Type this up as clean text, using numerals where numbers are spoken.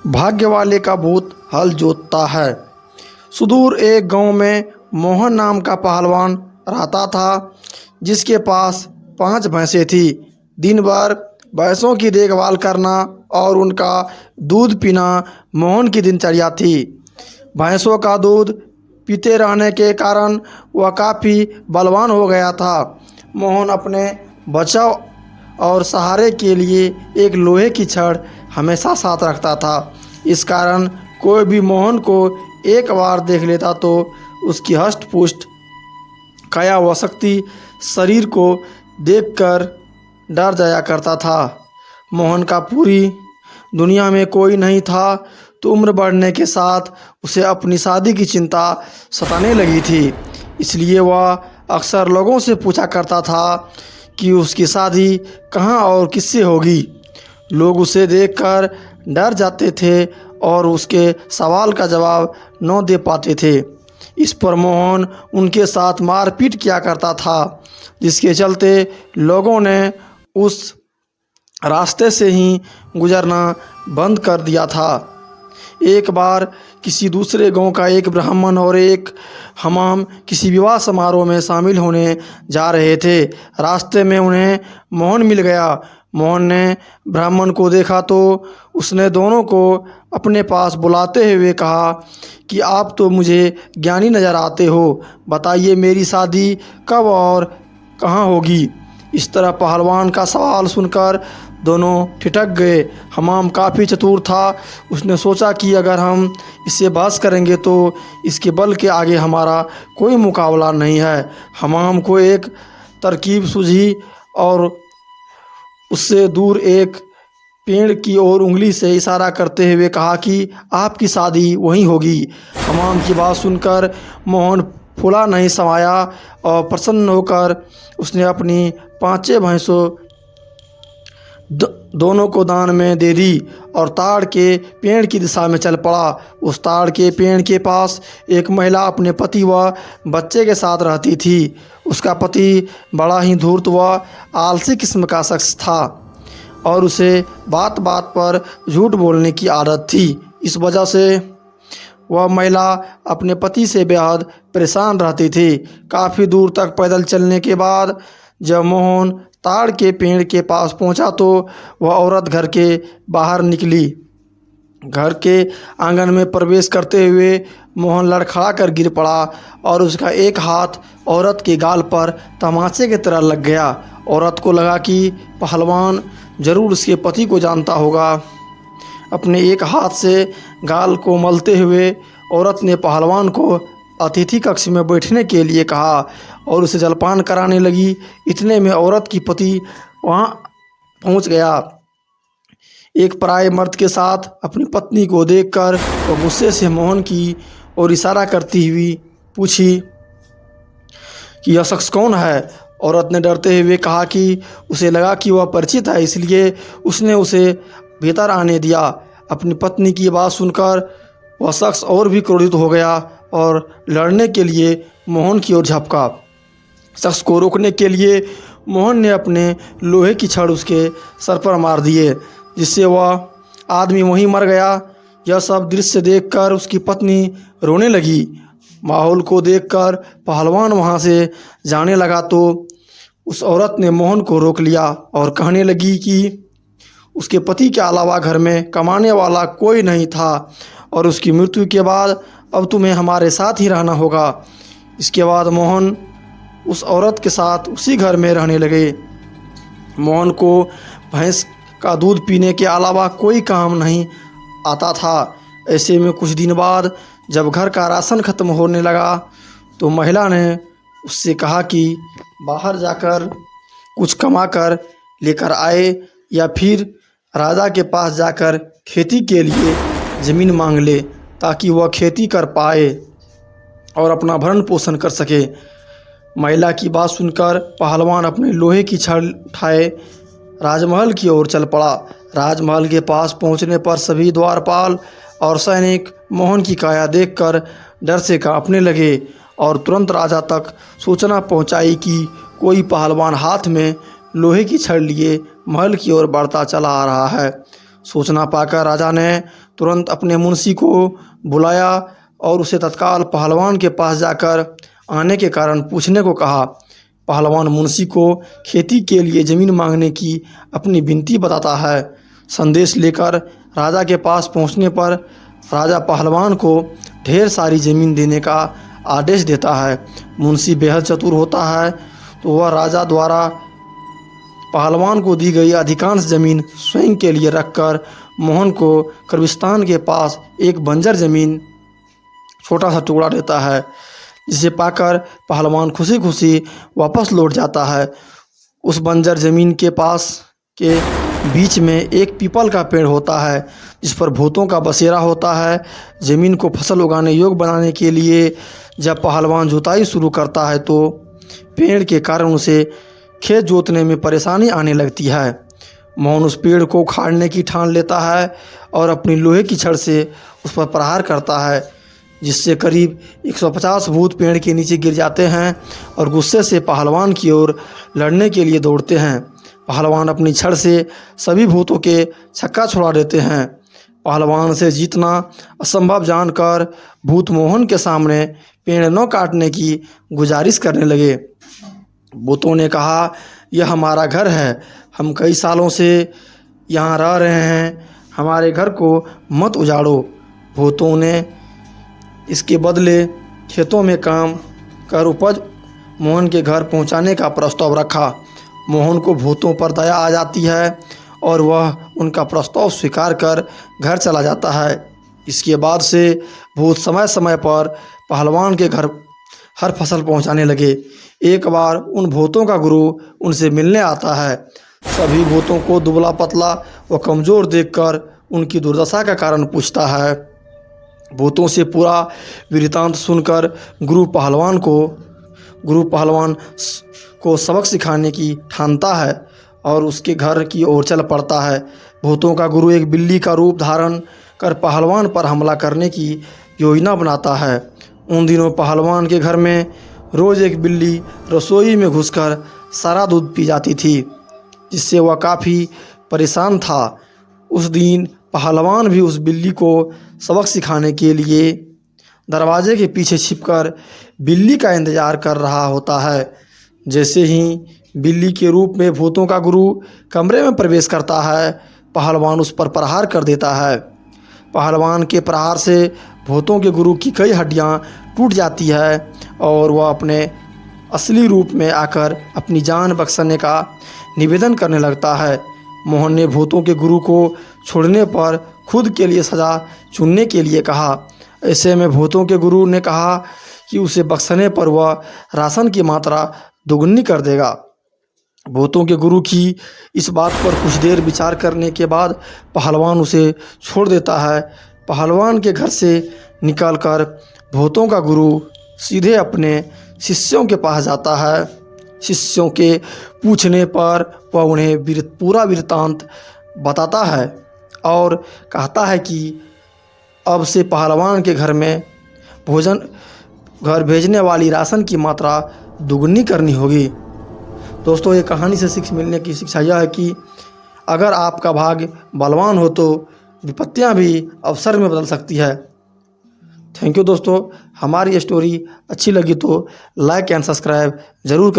भाग्य वाले का भूत हल जोतता है। सुदूर एक गांव में मोहन नाम का पहलवान रहता था, जिसके पास 5 भैंसें थी। दिन भर भैंसों की देखभाल करना और उनका दूध पीना मोहन की दिनचर्या थी। भैंसों का दूध पीते रहने के कारण वह काफ़ी बलवान हो गया था। मोहन अपने बचाव और सहारे के लिए एक लोहे की छड़ हमेशा साथ रखता था। इस कारण कोई भी मोहन को एक बार देख लेता तो उसकी हष्ट-पुष्ट काया व शक्ति शरीर को देखकर डर जाया करता था। मोहन का पूरी दुनिया में कोई नहीं था, तो उम्र बढ़ने के साथ उसे अपनी शादी की चिंता सताने लगी थी। इसलिए वह अक्सर लोगों से पूछा करता था कि उसकी शादी कहाँ और किससे होगी। लोग उसे देखकर डर जाते थे और उसके सवाल का जवाब न दे पाते थे। इस पर मोहन उनके साथ मारपीट किया करता था, जिसके चलते लोगों ने उस रास्ते से ही गुजरना बंद कर दिया था। एक बार किसी दूसरे गांव का एक ब्राह्मण और एक हमाम किसी विवाह समारोह में शामिल होने जा रहे थे। रास्ते में उन्हें मोहन मिल गया। मोहन ने ब्राह्मण को देखा तो उसने दोनों को अपने पास बुलाते हुए कहा कि आप तो मुझे ज्ञानी नज़र आते हो, बताइए मेरी शादी कब और कहाँ होगी। इस तरह पहलवान का सवाल सुनकर दोनों ठिठक गए। हमाम काफ़ी चतुर था। उसने सोचा कि अगर हम इससे बहस करेंगे तो इसके बल के आगे हमारा कोई मुकाबला नहीं है। हमाम को एक तरकीब सूझी और उससे दूर एक पेड़ की ओर उंगली से इशारा करते हुए कहा कि आपकी शादी वहीं होगी। हमाम की बात सुनकर मोहन फूला नहीं समाया और प्रसन्न होकर उसने अपनी 5 भैंसों दोनों को दान में दे दी और ताड़ के पेड़ की दिशा में चल पड़ा। उस ताड़ के पेड़ के पास एक महिला अपने पति व बच्चे के साथ रहती थी। उसका पति बड़ा ही धूर्त व आलसी किस्म का शख्स था और उसे बात बात पर झूठ बोलने की आदत थी। इस वजह से वह महिला अपने पति से बेहद परेशान रहती थी। काफ़ी दूर तक पैदल चलने के बाद जब मोहन ताड़ के पेड़ के पास पहुंचा तो वह औरत घर के बाहर निकली। घर के आंगन में प्रवेश करते हुए मोहन लड़खड़ा कर गिर पड़ा और उसका एक हाथ औरत के गाल पर तमाचे की तरह लग गया। औरत को लगा कि पहलवान जरूर उसके पति को जानता होगा। अपने एक हाथ से गाल को मलते हुए औरत ने पहलवान को अतिथि कक्ष में बैठने के लिए कहा और उसे जलपान कराने लगी। इतने में औरत की पति वहां पहुंच गया। एक पराये मर्द के साथ अपनी पत्नी को देखकर वह गुस्से से मोहन की ओर इशारा करती हुई पूछी कि यह शख्स कौन है। औरत ने डरते हुए कहा कि उसे लगा कि वह परिचित है, इसलिए उसने उसे भीतर आने दिया। अपनी पत्नी की बात सुनकर वह शख्स और भी क्रोधित हो गया और लड़ने के लिए मोहन की ओर झपका। शख्स को रोकने के लिए मोहन ने अपने लोहे की छड़ उसके सर पर मार दिए, जिससे वह आदमी वहीं मर गया। यह सब दृश्य देखकर उसकी पत्नी रोने लगी। माहौल को देखकर पहलवान वहां से जाने लगा तो उस औरत ने मोहन को रोक लिया और कहने लगी कि उसके पति के अलावा घर में कमाने वाला कोई नहीं था और उसकी मृत्यु के बाद अब तुम्हें हमारे साथ ही रहना होगा। इसके बाद मोहन उस औरत के साथ उसी घर में रहने लगे। मोहन को भैंस का दूध पीने के अलावा कोई काम नहीं आता था। ऐसे में कुछ दिन बाद जब घर का राशन ख़त्म होने लगा तो महिला ने उससे कहा कि बाहर जाकर कुछ कमा कर लेकर आए या फिर राजा के पास जाकर खेती के लिए ज़मीन मांग ले, ताकि वह खेती कर पाए और अपना भरण पोषण कर सके। महिला की बात सुनकर पहलवान अपने लोहे की छड़ उठाए राजमहल की ओर चल पड़ा। राजमहल के पास पहुंचने पर सभी द्वारपाल और सैनिक मोहन की काया देखकर डर से कांपने लगे और तुरंत राजा तक सूचना पहुंचाई कि कोई पहलवान हाथ में लोहे की छड़ लिए महल की ओर बढ़ता चला आ रहा है। सूचना पाकर राजा ने तुरंत अपने मुंशी को बुलाया और उसे तत्काल पहलवान के पास जाकर आने के कारण पूछने को कहा। पहलवान मुंशी को खेती के लिए ज़मीन मांगने की अपनी विनती बताता है। संदेश लेकर राजा के पास पहुंचने पर राजा पहलवान को ढेर सारी ज़मीन देने का आदेश देता है। मुंशी बेहद चतुर होता है, तो वह राजा द्वारा पहलवान को दी गई अधिकांश ज़मीन स्वयं के लिए रखकर मोहन को कब्रिस्तान के पास एक बंजर ज़मीन छोटा सा टुकड़ा देता है, जिसे पाकर पहलवान खुशी खुशी वापस लौट जाता है। उस बंजर ज़मीन के पास के बीच में एक पीपल का पेड़ होता है, जिस पर भूतों का बसेरा होता है। ज़मीन को फसल उगाने योग्य बनाने के लिए जब पहलवान जुताई शुरू करता है तो पेड़ के कारण उसे खेत जोतने में परेशानी आने लगती है। मोहन उस पेड़ को उखाड़ने की ठान लेता है और अपनी लोहे की छड़ से उस पर प्रहार करता है, जिससे करीब 150 भूत पेड़ के नीचे गिर जाते हैं और गुस्से से पहलवान की ओर लड़ने के लिए दौड़ते हैं। पहलवान अपनी छड़ से सभी भूतों के छक्का छुड़ा देते हैं। पहलवान से जीतना असंभव जानकर भूत मोहन के सामने पेड़ न काटने की गुजारिश करने लगे। भूतों ने कहा, यह हमारा घर है, हम कई सालों से यहाँ रह रहे हैं, हमारे घर को मत उजाड़ो। भूतों ने इसके बदले खेतों में काम कर उपज मोहन के घर पहुँचाने का प्रस्ताव रखा। मोहन को भूतों पर दया आ जाती है और वह उनका प्रस्ताव स्वीकार कर घर चला जाता है। इसके बाद से भूत समय समय पर पहलवान के घर हर फसल पहुंचाने लगे। एक बार उन भूतों का गुरु उनसे मिलने आता है। सभी भूतों को दुबला पतला व कमज़ोर देखकर उनकी दुर्दशा का कारण पूछता है। भूतों से पूरा वृत्तांत सुनकर गुरु पहलवान को सबक सिखाने की ठानता है और उसके घर की ओर चल पड़ता है। भूतों का गुरु एक बिल्ली का रूप धारण कर पहलवान पर हमला करने की योजना बनाता है। उन दिनों पहलवान के घर में रोज़ एक बिल्ली रसोई में घुसकर सारा दूध पी जाती थी, जिससे वह काफ़ी परेशान था। उस दिन पहलवान भी उस बिल्ली को सबक सिखाने के लिए दरवाजे के पीछे छिपकर बिल्ली का इंतज़ार कर रहा होता है। जैसे ही बिल्ली के रूप में भूतों का गुरु कमरे में प्रवेश करता है, पहलवान उस पर प्रहार कर देता है। पहलवान के प्रहार से भूतों के गुरु की कई हड्डियां टूट जाती है और वह अपने असली रूप में आकर अपनी जान बख्शने का निवेदन करने लगता है। मोहन ने भूतों के गुरु को छोड़ने पर खुद के लिए सज़ा चुनने के लिए कहा। ऐसे में भूतों के गुरु ने कहा कि उसे बख्शने पर वह राशन की मात्रा दोगुनी कर देगा। भूतों के गुरु की इस बात पर कुछ देर विचार करने के बाद पहलवान उसे छोड़ देता है। पहलवान के घर से निकलकर भूतों का गुरु सीधे अपने शिष्यों के पास जाता है। शिष्यों के पूछने पर वह उन्हें पूरा वृत्तांत बताता है और कहता है कि अब से पहलवान के घर में घर भेजने वाली राशन की मात्रा दुगनी करनी होगी। दोस्तों, ये कहानी से सीख मिलने की शिक्षा यह है कि अगर आपका भाग्य बलवान हो तो विपत्तियां भी अवसर में बदल सकती है। थैंक यू दोस्तों, हमारी स्टोरी अच्छी लगी तो लाइक एंड सब्सक्राइब ज़रूर करें।